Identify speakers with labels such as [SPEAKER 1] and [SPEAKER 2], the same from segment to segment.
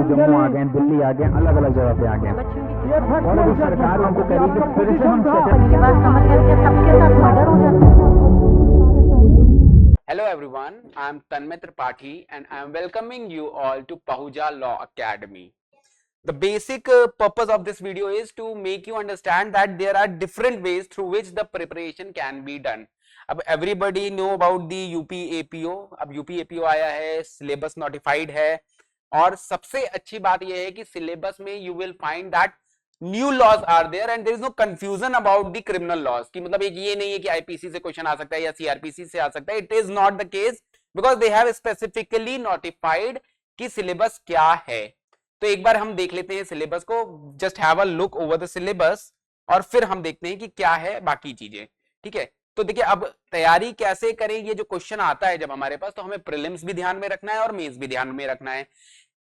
[SPEAKER 1] जम्मू आ गए, दिल्ली आ गए, अलग अलग जगह पे आ गए और अभी सरकार हमको कह रही है कि फिर से हम
[SPEAKER 2] मेरी बात समझ गए कि सबके साथ मर्डर हो जाता है।
[SPEAKER 3] Hello everyone, I am Tanmay Tripathi and I am welcoming you all to Pahuja Law Academy. The basic purpose of this video is to make you understand that there are different ways through which the preparation can be done. अब everybody know about the UP APO. अब UP APO आया है, syllabus notified है और सबसे अच्छी बात यह है कि syllabus में you will find that new laws are there and there is no confusion about the criminal laws की मतलब एक ये नहीं है कि आईपीसी से क्वेश्चन आ सकता है या सीआरपीसी से आ सकता है. It is not the case because they have specifically notified कि सिलेबस क्या है. तो एक बार हम देख लेते हैं सिलेबस को, just have a look over the syllabus और फिर हम देखते हैं कि क्या है बाकी चीजें. ठीक है, तो देखिए अब तैयारी कैसे करें. ये जो क्वेश्चन आता है जब हमारे पास, तो हमें प्रीलिम्स भी ध्यान में रखना है और मेंस भी ध्यान में रखना है.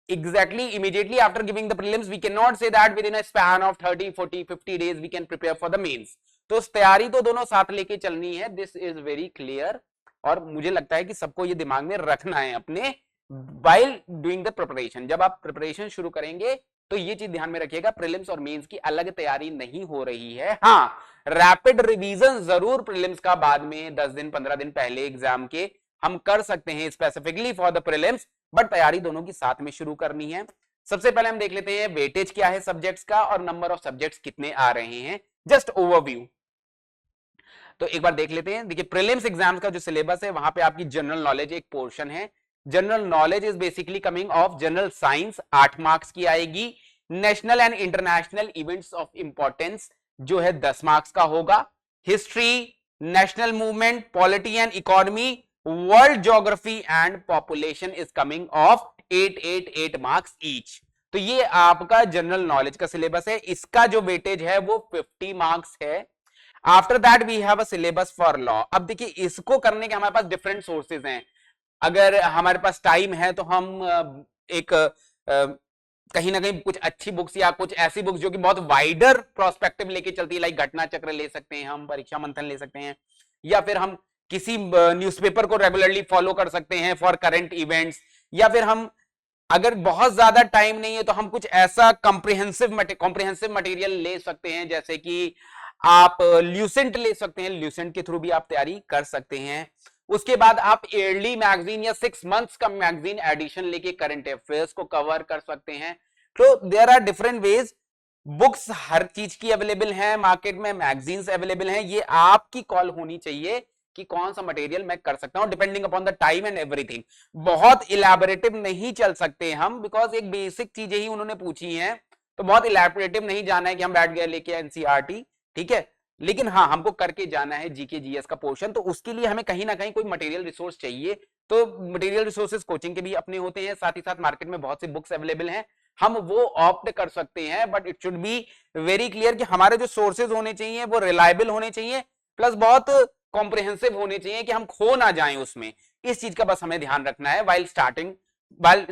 [SPEAKER 3] Exactly, immediately after giving the prelims, we cannot say that within a span of 30, 40, 50 days we can prepare for the mains. तो तैयारी तो दोनों साथ लेके चलनी है. This is very clear और मुझे लगता है कि सबको ये दिमाग में रखना है अपने while doing the preparation. जब आप प्रिपरेशन शुरू करेंगे तो ये चीज ध्यान में रखिएगा, प्रीलिम्स और मेंस की अलग तैयारी नहीं हो रही है. हाँ, रैपिड रिवीजन जरूर प्रीलिम्स का बाद में 10 दिन 15 दिन पहले एग्जाम के हम कर सकते हैं specifically for the prelims, but तैयारी दोनों की साथ में शुरू करनी है. सबसे पहले हम देख लेते हैं वेटेज क्या है सब्जेक्ट्स का और नंबर ऑफ सब्जेक्ट्स कितने आ रहे हैं. जस्ट ओवरव्यू तो एक बार देख लेते हैं. देखिए प्रीलिम्स एग्जाम्स का जो सिलेबस है वहां पे आपकी जनरल नॉलेज एक पोर्शन है. General knowledge is basically coming of general science, 8 marks की आएगी. National and international events of importance जो है 10 मार्क्स का होगा. History, national movement, polity and economy, world geography and population is coming of 8 marks each. तो ये आपका general knowledge का सिलेबस है. इसका जो वेटेज है वो 50 मार्क्स है. After that we have a syllabus for law. अब देखिए इसको करने के हमारे पास डिफरेंट सोर्सेज हैं. अगर हमारे पास टाइम है तो हम एक कहीं ना कहीं कुछ अच्छी बुक्स या कुछ ऐसी बुक्स जो कि बहुत वाइडर प्रोस्पेक्टिव लेके चलती है, लाइक घटना चक्र ले सकते हैं हम, परीक्षा मंथन ले सकते हैं, या फिर हम किसी न्यूज़पेपर को रेगुलरली फॉलो कर सकते हैं फॉर करंट इवेंट्स, या फिर हम अगर बहुत ज्यादा टाइम नहीं है तो हम कुछ ऐसा कॉम्प्रिहेंसिव मटेरियल ले सकते हैं, जैसे कि आप ल्यूसेंट ले सकते हैं. ल्यूसेंट के थ्रू भी आप तैयारी कर सकते हैं. उसके बाद आप ईयरली मैगजीन या 6 मंथ्स का मैगजीन एडिशन लेके करंट अफेयर्स को कवर कर सकते हैं. तो there are different ways. Books हर चीज की अवेलेबल है मार्केट में, मैगजीन्स अवेलेबल हैं. ये आपकी कॉल होनी चाहिए कि कौन सा मटेरियल मैं कर सकता हूं depending upon the time and everything. बहुत इलैबोरेटिव नहीं चल सकते हम, बिकॉज एक बेसिक चीजें ही उन्होंने पूछी हैं, तो बहुत इलैबोरेटिव नहीं जाना है कि हम बैठ गए लेके एनसीईआरटी. ठीक है, लेकिन हाँ हमको करके जाना है जीके जीएस का पोर्शन. तो उसके लिए हमें कहीं ना कहीं कोई मटेरियल रिसोर्स चाहिए. तो मटेरियल रिसोर्सेज कोचिंग के भी अपने होते हैं, साथ ही साथ मार्केट में बहुत सी बुक्स अवेलेबल हैं, हम वो ऑप्ट कर सकते हैं. But it should be very clear कि हमारे जो सोर्सेज होने चाहिए वो रिलायबल होने चाहिए, प्लस बहुत कॉम्प्रिहेंसिव होने चाहिए कि हम खो ना जाएं उसमें. इस चीज का बस हमें ध्यान रखना है while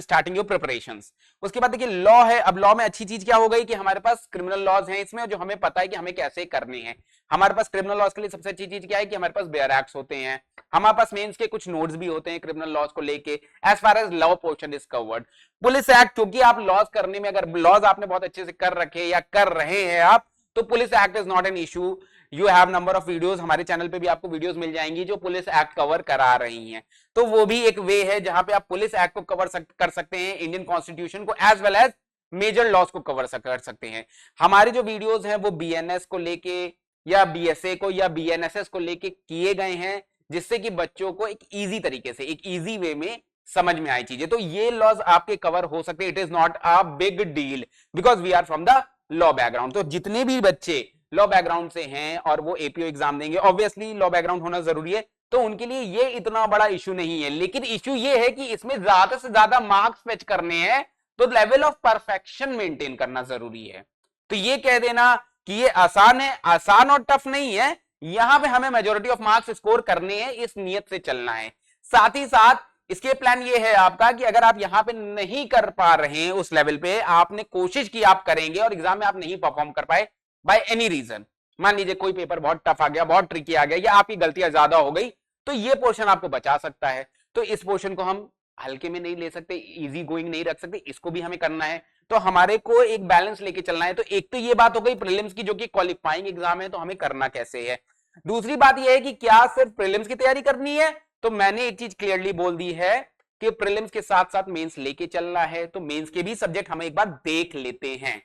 [SPEAKER 3] starting योर प्रिपरेशंस. उसके बाद देखिए लॉ है. अब लॉ में अच्छी चीज क्या हो गई कि हमारे पास क्रिमिनल लॉज हैं इसमें, जो हमें पता है कि हमें कैसे करने हैं. हमारे पास क्रिमिनल लॉज के लिए सबसे अच्छी चीज क्या है कि हमारे पास बेयर एक्ट्स होते हैं, हमारे पास मेंस के कुछ नोट्स भी होते हैं क्रिमिनल लॉज को लेके. As far as law portion is covered. Police act, क्योंकि आप लॉज करने में अगर लॉज आपने बहुत अच्छे से कर रखे या कर रहे हैं आप, तो police act is not an issue. You have number of videos, हमारे चैनल पे भी आपको वीडियोस मिल जाएंगी जो पुलिस एक्ट कवर करा रही हैं. तो वो भी एक वे है जहां पे आप पुलिस एक्ट को कवर कर सकते हैं, इंडियन कॉन्स्टिट्यूशन को, as well as major laws को कवर कर सकते हैं. हमारे जो वीडियोस हैं वो बीएनएस को लेके या बीएसए को या बीएनएसएस को लेके किए गए हैं, जिससे कि बच्चों को एक इजी तरीके से, एक इजी वे में समझ में आई चीजें. तो ये लॉज आपके कवर हो सकते हैं. It is not a big deal because we are from the law background. तो जितने भी बच्चे लॉ बैकग्राउंड से हैं और वो एपीओ एग्जाम देंगे, ऑब्वियसली लॉ बैकग्राउंड होना जरूरी है, तो उनके लिए ये इतना बड़ा इशू नहीं है. लेकिन इशू ये है कि इसमें ज्यादा से ज्यादा मार्क्स फेच करने हैं, तो लेवल ऑफ परफेक्शन मेंटेन करना जरूरी है. तो ये कह देना कि ये आसान है, आसान और टफ नहीं है. यहां पे हमें मेजॉरिटी ऑफ मार्क्स स्कोर करने हैं, इस नियत से चलना है. साथ ही साथ इसके प्लान ये है आपका कि अगर आप यहां पे नहीं कर पा रहे हैं उस लेवल पे, आपने कोशिश की आप करेंगे और एग्जाम में आप नहीं परफॉर्म कर पाए बाय एनी रीजन, मान लीजिए कोई पेपर बहुत टफ आ गया, बहुत ट्रिकी आ गया, या आपकी गलतियां ज्यादा हो गई, तो ये पोर्शन आपको बचा सकता है. तो इस पोर्शन को हम हल्के में नहीं ले सकते, इजी गोइंग नहीं रख सकते, इसको भी हमें करना है। तो हमारे को एक बैलेंस लेके चलना है। तो एक तो ये बात हो गई प्रीलिम्स की, जो कि क्वालिफाइंग एग्जाम है, तो हमें करना कैसे है। दूसरी बात यह है कि क्या सिर्फ प्रीलिम्स की तैयारी करनी है, तो मैंने एक चीज क्लियरली बोल दी है कि प्रीलिम्स के साथ साथ मेंस लेके चलना है। तो मेंस के भी सब्जेक्ट हम एक बार देख लेते हैं।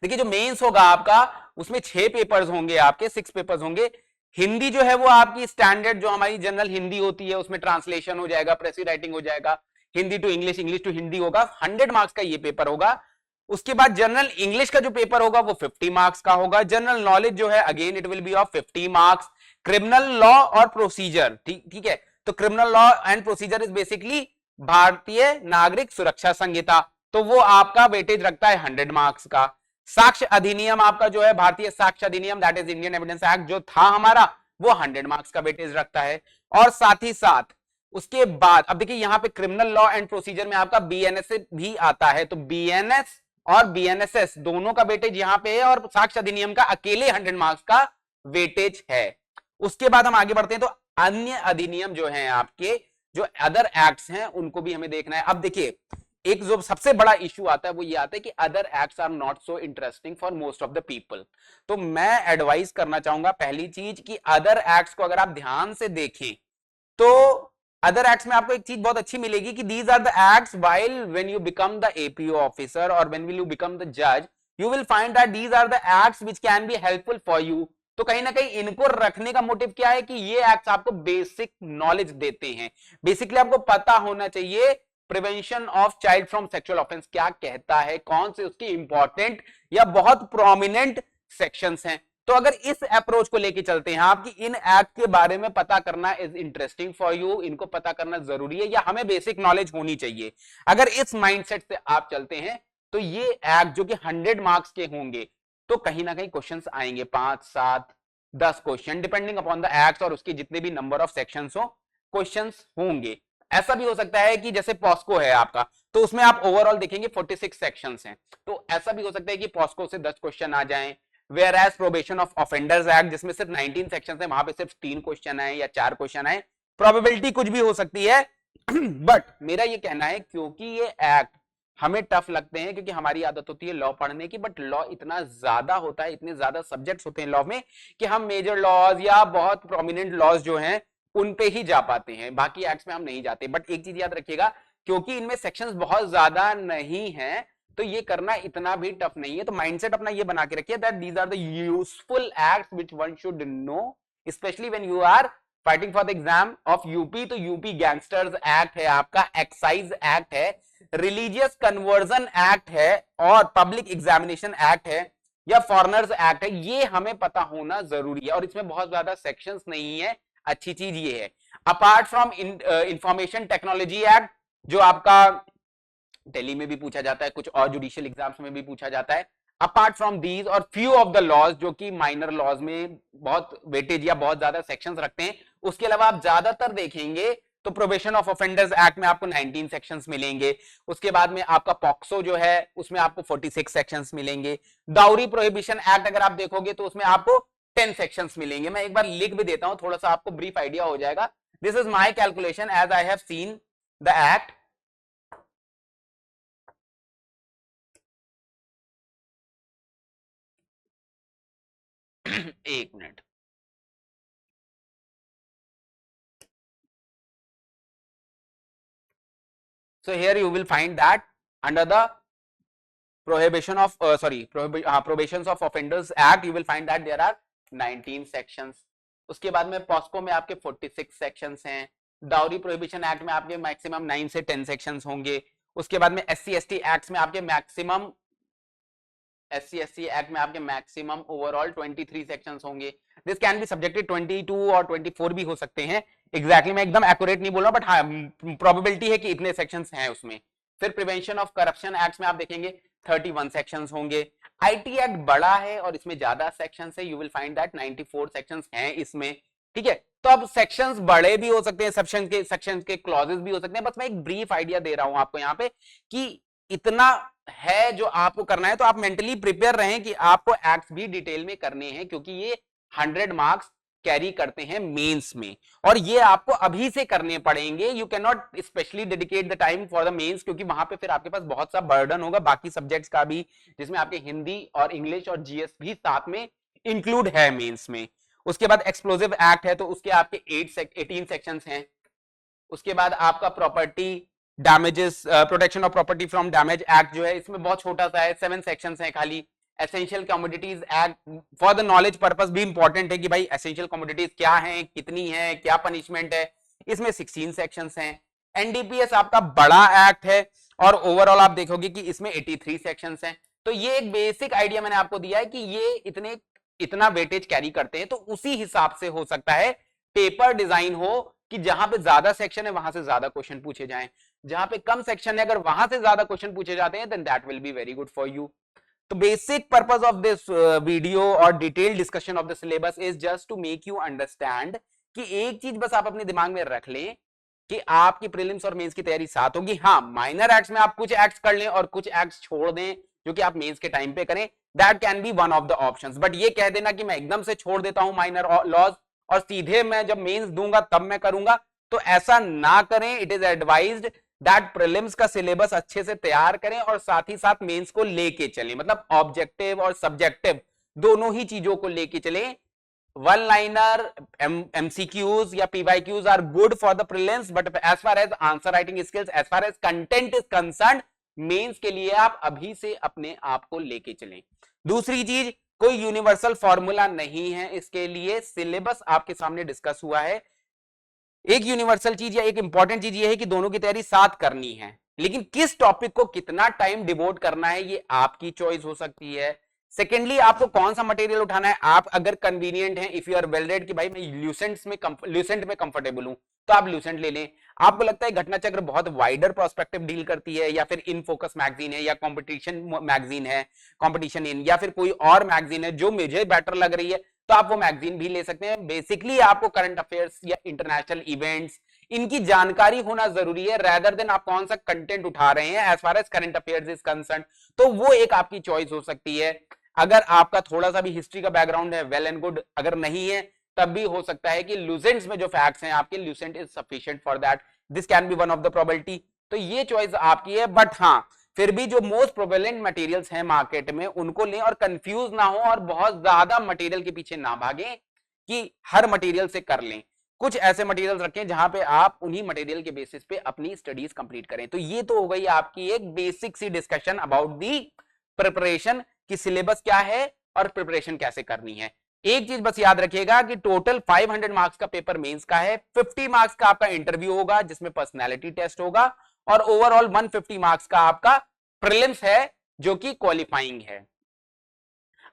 [SPEAKER 3] देखिए जो मेंस होगा आपका, उसमें 6 पेपर्स होंगे, आपके 6 पेपर्स होंगे। हिंदी जो है वो आपकी स्टैंडर्ड जो हमारी जनरल हिंदी होती है, उसमें ट्रांसलेशन हो जाएगा, प्रेसी राइटिंग हो जाएगा, Hindi to English, English to Hindi होगा, 100 मार्क्स का ये पेपर होगा। उसके बाद जनरल इंग्लिश का जो पेपर होगा वो 50 मार्क्स का होगा। जनरल नॉलेज जो है again it will B of 50 marks. Criminal law और प्रोसीजर, ठीक है, तो criminal law and procedure is basically भारतीय नागरिक सुरक्षा संहिता, तो वो आपका वेटेज रखता है 100 मार्क्स का। साक्ष्य अधिनियम आपका जो है, भारतीय साक्ष्य अधिनियम, that is Indian evidence act, जो था हमारा, वो 100 मार्क्स का वेटेज रखता है। और साथ ही साथ उसके बाद अब देखिए यहां पे क्रिमिनल लॉ एंड प्रोसीजर में आपका बीएनएस भी आता है, तो बीएनएस और बीएनएसएस दोनों का वेटेज यहां पे है, और साक्ष्य अधिनियम का अकेले 100 मार्क्स का वेटेज है। उसके बाद हम आगे बढ़ते हैं, तो अन्य अधिनियम जो है आपके, जो अदर एक्ट्स हैं, उनको भी हमें देखना है। अब देखिए एक जो सबसे बड़ा इश्यू आता है वो ये आता है कि other acts are not so interesting for most of the people. तो मैं एडवाइस करना चाहूंगा पहली चीज कि अदर एक्ट्स को अगर आप ध्यान से देखें तो अदर एक्ट्स में आपको एक चीज बहुत अच्छी मिलेगी कि these are the acts while when you become the APO officer और when will you become the जज, you will find that these are the acts which can be helpful for you. तो कहीं ना कहीं इनको रखने का मोटिव क्या है कि ये एक्ट्स आपको बेसिक नॉलेज देते हैं। बेसिकली आपको पता होना चाहिए prevention of child from sexual offence क्या कहता है, कौन से उसके इंपॉर्टेंट या बहुत प्रोमिनेंट सेक्शंस हैं। तो अगर इस अप्रोच को लेके चलते हैं आपकी इन एक्ट के बारे में पता करना इज इंटरेस्टिंग फॉर यू, इनको पता करना जरूरी है या हमें बेसिक नॉलेज होनी चाहिए, अगर इस माइंडसेट से आप चलते हैं तो ये एक्ट जो कि 100 मार्क्स के होंगे, तो कहीं ना कहीं क्वेश्चंस आएंगे, 5, 7, 10 question depending upon the act और उसके जितने भी नंबर ऑफ सेक्शंस हो, क्वेश्चंस होंगे। ऐसा भी हो सकता है कि जैसे पॉस्को है आपका, तो उसमें आप ओवरऑल देखेंगे 46 सेक्शंस हैं, तो ऐसा भी हो सकता है कि पॉस्को से 10 क्वेश्चन आ जाएं। Where as probation of offenders act जिसमें सिर्फ 19 सेक्शंस हैं, वहां पे सिर्फ 3 क्वेश्चन आए या 4 क्वेश्चन आए, प्रोबेबिलिटी कुछ भी हो सकती है। बट मेरा ये कहना है क्योंकि ये एक्ट हमें टफ लगते हैं, क्योंकि हमारी आदत होती है लॉ पढ़ने की, बट लॉ इतना ज्यादा होता है, इतने ज्यादा सब्जेक्ट्स होते हैं लॉ में कि हम मेजर लॉज या बहुत प्रोमिनेंट लॉज जो हैं उन पे ही जा पाते हैं, बाकी एक्ट्स में हम नहीं जाते। बट एक चीज याद रखिएगा, क्योंकि इनमें सेक्शंस बहुत ज्यादा नहीं हैं, तो ये करना इतना भी टफ नहीं है। तो माइंडसेट अपना ये बना के रखिए that these are the useful acts which one should know, specially when you are fighting for the exam of UP. तो यूपी गैंगस्टर्स एक्ट है आपका, एक्साइज एक्ट है, रिलीजियस कन्वर्जन एक्ट है, और पब्लिक एग्जामिनेशन एक्ट है या foreigners act है। ये हमें पता होना जरूरी है, और इसमें बहुत ज्यादा सेक्शंस नहीं है। अच्छी चीज ये है, apart from information technology act जो आपका दिल्ली में भी पूछा जाता है, कुछ और जुडिशियल एग्जाम्स में भी पूछा जाता है, अपार्ट फ्रॉम दीज और फ्यू ऑफ द लॉज जो कि माइनर लॉज में बहुत वेटेज या बहुत ज्यादा सेक्शंस रखते हैं, उसके अलावा आप ज्यादातर देखेंगे तो प्रोबेशन ऑफ ऑफेंडर्स एक्ट में आपको 19 सेक्शंस मिलेंगे। उसके बाद में आपका पॉक्सो जो है उसमें आपको 46 सेक्शंस मिलेंगे। डाउरी प्रोहिबिशन एक्ट अगर आप देखोगे तो उसमें आपको 10 सेक्शंस मिलेंगे। मैं एक बार लिख भी देता हूं, थोड़ा सा आपको ब्रीफ आइडिया हो जाएगा। This is my calculation as I have seen the act. एक minute, so here you will find that under the prohibition of prohibitions of offenders act you will find that there are 19 sections। उसके बाद में POCSO में आपके 46 sections हैं। Dowry prohibition act में आपके maximum 9 से 10 सेक्शंस होंगे। उसके बाद में SC/ST एक्ट में आपके मैक्सिमम SC/ST एक्ट में आपके मैक्सिमम ओवरऑल 23 सेक्शंस होंगे। दिस कैन बी सब्जेक्टेड 22 और 24 भी हो सकते हैं। एग्जैक्टली मैं एकदम एक्यूरेट नहीं बोल रहा, बट हाँ प्रोबेबिलिटी है कि इतने सेक्शंस हैं उसमें। फिर प्रिवेंशन ऑफ करप्शन एक्ट में आप देखेंगे 31 सेक्शंस होंगे। IT एक्ट बड़ा है और इसमें ज्यादा सेक्शंस है, you will find that 94 sections हैं इसमें, ठीक है। तो अब सेक्शंस बड़े भी हो सकते हैं, सेक्शन के क्लॉजेस भी हो सकते हैं। बस मैं एक ब्रीफ आइडिया दे रहा हूं आपको यहाँ पे कि इतना है जो आपको करना है, तो आप मेंटली प्रिपेयर रहें कि आपको एक्ट्स भी डिटेल में करने हैं, क्योंकि ये 100 मार्क्स कैरी करते हैं मेंस में, और ये आपको अभी से करने पड़ेंगे. You can not specially dedicate the time for the mains, क्योंकि वहां पे फिर आपके पास बहुत सा बर्डन होगा बाकी सब्जेक्ट्स का भी, जिसमें आपके हिंदी और इंग्लिश और जीएस भी साथ में इंक्लूड है मेंस में. उसके बाद एक्सप्लोजिव एक्ट है, तो उसके आपके 18 सेक्शंस हैं. उसके बाद आपका property damages, protection of property from damage act जो है, इसमें बहुत छोटा सा है, 7 सेक्शंस हैं खाली. Essential commodities act for the knowledge purpose भी इंपॉर्टेंट है कि भाई एसेंशियल कमोडिटीज क्या हैं, कितनी है, क्या पनिशमेंट है, इसमें 16 सेक्शंस हैं. एनडीपीएस आपका बड़ा एक्ट है और ओवरऑल आप देखोगे कि इसमें 83 सेक्शंस हैं. तो ये एक बेसिक आइडिया मैंने आपको दिया है कि ये इतना वेटेज कैरी करते हैं, तो उसी हिसाब से हो सकता है पेपर डिजाइन हो कि जहां पे ज्यादा सेक्शन है वहां से ज्यादा क्वेश्चन पूछे जाएं, जहां पे कम सेक्शन है अगर वहां से ज्यादा क्वेश्चन पूछे जाते हैं then that will be very good for you. तो basic purpose of this video और detail discussion of the syllabus is just to make you understand कि एक चीज बस आप अपने दिमाग में रख लें कि आपकी प्रीलिम्स और मेंस की तैयारी साथ होगी. हाँ, माइनर एक्ट्स में आप कुछ एक्ट्स कर लें और कुछ एक्ट्स छोड़ दें जो कि आप मेंस के टाइम पे करें, that can be one of the options. But ये कह देना कि मैं एकदम से छोड़ देता हूं माइनर लॉज और सीधे मैं जब मेंस दूंगा तब मैं करूंगा, तो ऐसा ना करें. It is advised that prelims का सिलेबस अच्छे से तैयार करें और साथ ही साथ मेंस को लेके चलें, मतलब ऑब्जेक्टिव और सब्जेक्टिव दोनों ही चीजों को लेके चलें. वन लाइनर एमसीक्यूज या PYQs are good for the prelims, but as far as answer writing skills, as far as content is concerned, mains के लिए आप अभी से अपने आप को लेके चलें. दूसरी चीज, कोई यूनिवर्सल फॉर्मूला नहीं है इसके लिए, सिलेबस आपके सामने डिस्कस हुआ है. एक यूनिवर्सल चीज या एक इंपॉर्टेंट चीज ये है कि दोनों की तैयारी साथ करनी है, लेकिन किस टॉपिक को कितना टाइम डिवोट करना है ये आपकी चॉइस हो सकती है. सेकेंडली, आपको कौन सा मटेरियल उठाना है. आप अगर कन्वीनियंट हैं, if you are well read कि भाई मैं ल्यूसेंट में कंफर्टेबल हूं, तो आप ल्यूसेंट ले लें. आपको लगता है घटना चक्र बहुत वाइडर प्रोस्पेक्टिव डील करती है, या फिर इन फोकस मैगजीन है, या कंपटीशन मैगजीन है, कंपटीशन इन, या फिर कोई और मैगजीन है जो मुझे बेटर लग रही है, तो आप वो मैगजीन भी ले सकते हैं. बेसिकली आपको करंट अफेयर्स या इंटरनेशनल इवेंट्स इनकी जानकारी होना जरूरी है, रेदर देन आप कौन सा कंटेंट उठा रहे हैं as far as current affairs is concern. तो वो एक आपकी चॉइस हो सकती है. अगर आपका थोड़ा सा भी हिस्ट्री का बैकग्राउंड है, वेल एंड गुड. अगर नहीं है तब भी हो सकता है कि लूसेंट्स में जो फैक्ट्स हैं आपके, Lucent is sufficient for that. This can be one of the probability. तो ये चॉइस आपकी है. बट हाँ, फिर भी जो मोस्ट प्रोवेलेंट मटेरियल्स हैं मार्केट में उनको लें और कंफ्यूज ना हो और बहुत ज्यादा मटेरियल के पीछे ना भागें कि हर मटेरियल से कर लें. कुछ ऐसे मटेरियल्स रखें जहां पे आप उन्हीं मटेरियल के बेसिस पे अपनी स्टडीज कंप्लीट करें. तो ये तो हो गई आपकी एक बेसिक सी डिस्कशन अबाउट दी प्रिपरेशन कि सिलेबस क्या है और प्रिपरेशन कैसे करनी है. एक चीज बस याद रखिएगा कि टोटल 500 मार्क्स का पेपर मेंस का है, 50 मार्क्स का आपका इंटरव्यू होगा जिसमें पर्सनैलिटी टेस्ट होगा, और ओवरऑल 150 मार्क्स का आपका प्रीलिम्स है जो कि क्वालिफाइंग है.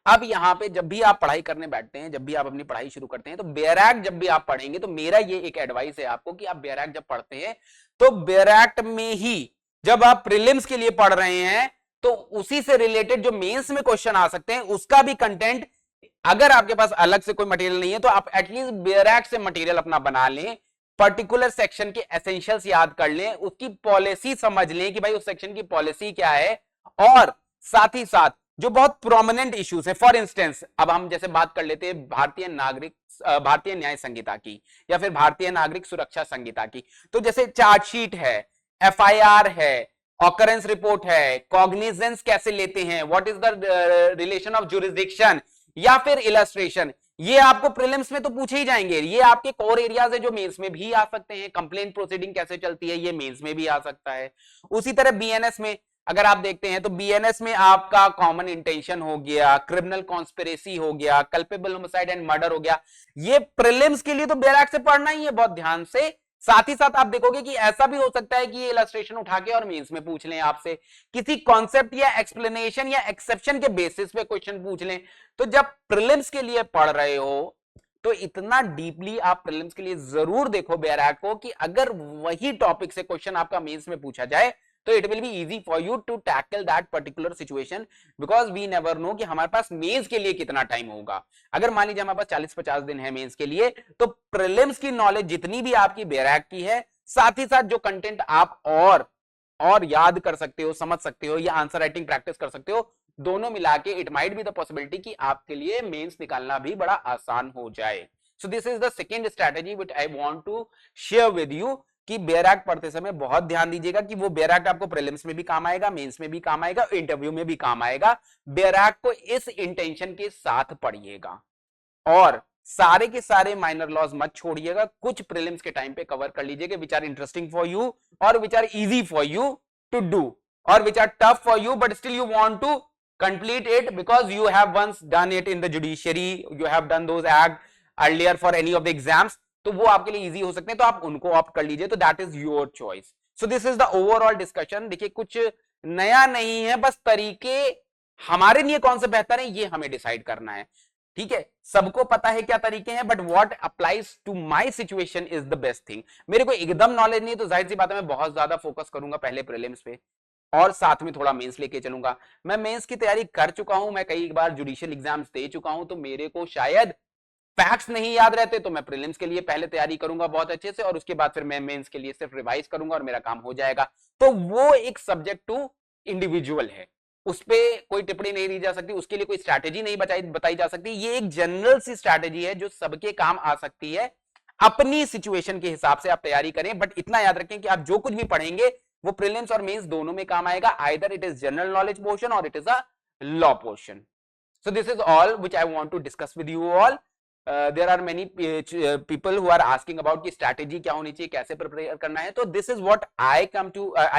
[SPEAKER 3] अब यहां पे जब भी आप पढ़ाई करने बैठते हैं, जब भी आप अपनी पढ़ाई शुरू करते हैं, तो बेयर एक्ट जब भी आप पढ़ेंगे, तो मेरा ये एक एडवाइस है आपको कि आप बेयर एक्ट जब पढ़ते हैं तो बेयर एक्ट में ही जब आप प्रीलिम्स के लिए पढ़ रहे हैं तो उसी से रिलेटेड जो मेंस में क्वेश्चन आ सकते हैं उसका भी कंटेंट, अगर आपके पास अलग से कोई मटेरियल नहीं है तो आप एटलीस्ट बेयर एक्ट से मटेरियल अपना बना लें, पर्टिकुलर सेक्शन के एसेंशियल्स याद कर लें, उसकी पॉलिसी समझ लें कि भाई उस सेक्शन की पॉलिसी क्या है, और साथ ही साथ जो बहुत प्रोमिनेंट इश्यूज है. फॉर इंस्टेंस, अब हम जैसे बात कर लेते हैं भारतीय न्याय संहिता की या फिर भारतीय नागरिक सुरक्षा संहिता की. तो जैसे चार्जशीट है, एफआईआर है, ऑकरेंस रिपोर्ट है, कॉग्निजेंस कैसे लेते हैं, what is the relation of jurisdiction, या फिर इलस्ट्रेशन, ये आपको प्रीलिम्स में तो पूछे ही जाएंगे. ये आपके कोर एरियाज है जो मेंस में भी आ सकते हैं. कंप्लेंट प्रोसीडिंग कैसे चलती है ये मेंस में भी आ सकता है. उसी तरह बीएनएस में अगर आप देखते हैं तो बीएनएस में आपका कॉमन इंटेंशन हो गया, क्रिमिनल कॉन्स्पिरेसी हो गया, कल्पेबल होमिसाइड एंड मर्डर हो गया. ये प्रीलिम्स के लिए तो बेयर एक्ट से पढ़ना ही है बहुत ध्यान से. साथ ही साथ आप देखोगे कि ऐसा भी हो सकता है कि ये इलस्ट्रेशन उठा के और मेंस में पूछ लें आपसे, किसी कॉन्सेप्ट या एक्सप्लेनेशन या एक्सेप्शन के बेसिस पे क्वेश्चन पूछ लें. तो जब प्रीलिम्स के लिए पढ़ रहे हो तो इतना डीपली आप प्रीलिम्स के लिए जरूर देखो बेयर एक्ट को कि अगर वही टॉपिक से क्वेश्चन आपका मेंस में पूछा जाए तो it will be easy for you to tackle that particular situation, because we never know कि हमारे पास मेंस के लिए कितना टाइम होगा. अगर मान लीजिए हमारे पास 40-50 दिन है मेंस के लिए, तो प्रीलिम्स की नॉलेज जितनी भी आपकी बेयर एक्ट की है, साथ ही साथ जो कंटेंट आप और याद कर सकते हो, समझ सकते हो, या आंसर राइटिंग प्रैक्टिस कर सकते हो, दोनों मिला के it might be the possibility कि आपके लिए मेंस निकालना भी बड़ा आसान हो जाए. So this is the second strategy which I want to share with you कि बेयर एक्ट पढ़ते समय बहुत ध्यान दीजिएगा कि वो बेयर एक्ट आपको प्रीलिम्स में भी काम आएगा, मेंस में भी काम आएगा, इंटरव्यू में भी काम आएगा। बेयर एक्ट को इस इंटेंशन के साथ पढ़िएगा और सारे के सारे माइनर लॉज मत छोड़िएगा, कुछ प्रीलिम्स के टाइम पे कवर कर लीजिएगा which are interesting for you और which are easy for you to do और which are tough for you but still you want to complete it because you have once done it in the judiciary, you have done those act earlier for any of the exams, तो वो आपके लिए easy हो सकते हैं, तो आप उनको ऑप्ट कर लीजिए, तो that is your choice. So this is the overall discussion. देखिए कुछ नया नहीं है, बस तरीके हमारे लिए कौन से बेहतर है ये हमें डिसाइड करना है, ठीक है। सबको पता है क्या तरीके हैं, but what applies to my situation is the best thing. मेरे को एकदम नॉलेज नहीं, तो जाहिर सी बात है मैं बहुत ज्यादा फोकस करूंगा पहले प्रीलिम्स पे और साथ में थोड़ा मेंस लेके चलूंगा। मैं मेंस की तैयारी कर चुका हूं, मैं कई बार जुडिशियल एग्जाम्स दे चुका हूं, तो मेरे को शायद फैक्ट्स नहीं याद रहते, तो मैं प्रीलिम्स के लिए पहले तैयारी करूंगा बहुत अच्छे से और उसके बाद फिर मैं मेंस के लिए सिर्फ रिवाइज करूंगा और मेरा काम हो जाएगा। तो वो एक सब्जेक्ट टू इंडिविजुअल है, उस पर कोई टिप्पणी नहीं दी जा सकती, उसके लिए कोई स्ट्रैटेजी नहीं बताई जा सकती। ये एक जनरल सी स्ट्रैटेजी है जो सबके काम आ सकती है। अपनी सिचुएशन के हिसाब से आप तैयारी करें, बट इतना याद रखें कि आप जो कुछ भी पढ़ेंगे वो प्रीलिम्स और मेंस दोनों में काम आएगा। Either it is general knowledge portion और it is a law portion. So this is all which I want to discuss with you all. There are many people who are asking about की strategy क्या होनी चाहिए, कैसे prepare करना है। तो this is what I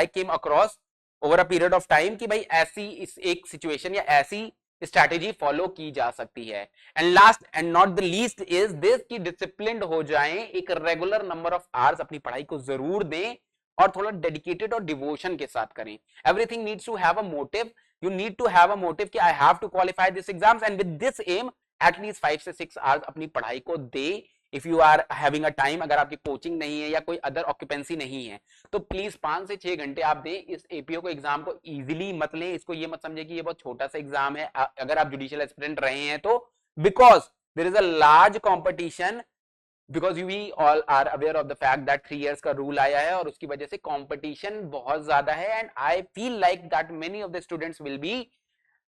[SPEAKER 3] came across over a period of time कि भाई ऐसी इस एक सिचुएशन या ऐसी स्ट्रैटेजी फॉलो की जा सकती है। And last and not the least is this कि डिसिप्लिन्ड हो जाएं, एक रेगुलर नंबर ऑफ आवर्स अपनी पढ़ाई को जरूर दें और थोड़ा डेडिकेटेड और डिवोशन के साथ करें। Everything needs to have a motive, you need to have a motive कि I have to qualify this exams and with this aim एटलीस्ट 5 से 6 आवर्स अपनी पढ़ाई को दे। If you are having a time, अगर आपकी कोचिंग नहीं है या कोई अदर ऑक्यूपेंसी नहीं है, तो प्लीज 5 से 6 घंटे आप दें। इस एपीओ को एग्जाम को इजीली मत लें, इसको ये मत समझे कि ये बहुत छोटा सा एग्जाम है अगर आप जुडिशियल एस्पिरेंट रहे हैं तो, because there is a large competition, because we all are aware of the fact that 3 years का रूल आया है और उसकी वजह से कंपटीशन बहुत ज्यादा है। And I feel like that many of the students will be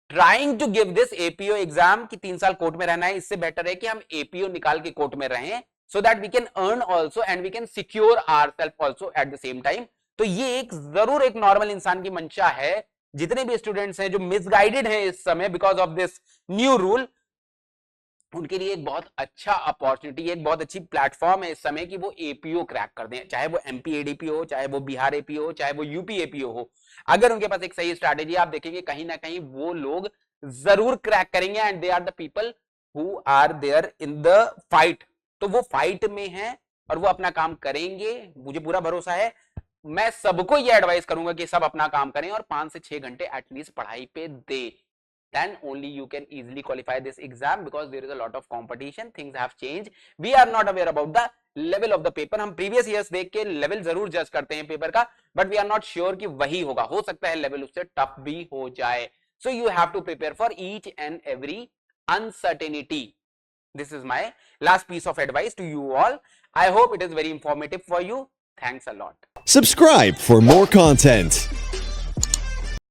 [SPEAKER 3] trying to give this APO exam कि 3 साल कोर्ट में रहना है, इससे बेटर है कि हम एपीओ निकाल के कोर्ट में रहें, so that we can earn also and we can secure ourself also at the same time. तो ये एक जरूर एक नॉर्मल इंसान की मंशा है। जितने भी स्टूडेंट्स हैं जो मिसगाइडेड हैं इस समय because of this new rule, उनके लिए एक बहुत अच्छा अपॉर्चुनिटी, एक बहुत अच्छी प्लेटफॉर्म है इस समय कि वो एपीओ क्रैक कर दें, चाहे वो एमपी एडीपी हो, चाहे वो बिहार एपीओ हो, चाहे वो यूपी एपीओ हो। अगर उनके पास एक सही स्ट्रैटेजी, आप देखेंगे कहीं ना कहीं वो लोग जरूर क्रैक करेंगे। And they are the people who are there in the fight, तो वो फाइट में हैं और वो अपना काम करेंगे, मुझे पूरा भरोसा है। मैं सबको ये एडवाइस करूंगा कि सब अपना काम करें और 5 से 6 घंटे एटलीस्ट पढ़ाई पे दे। Then only you can easily qualify this exam because there is a lot of competition. Things have changed. We are not aware about the level of the paper. हम previous years देख के level जरूर जज करते हैं paper का, but we are not sure कि वही होगा। हो सकता है लेवल उससे टफ भी हो जाए। So you have to prepare for each and every uncertainty. This is my last piece of advice to you all. I hope it is very informative for you. Thanks a lot.
[SPEAKER 4] Subscribe for more content.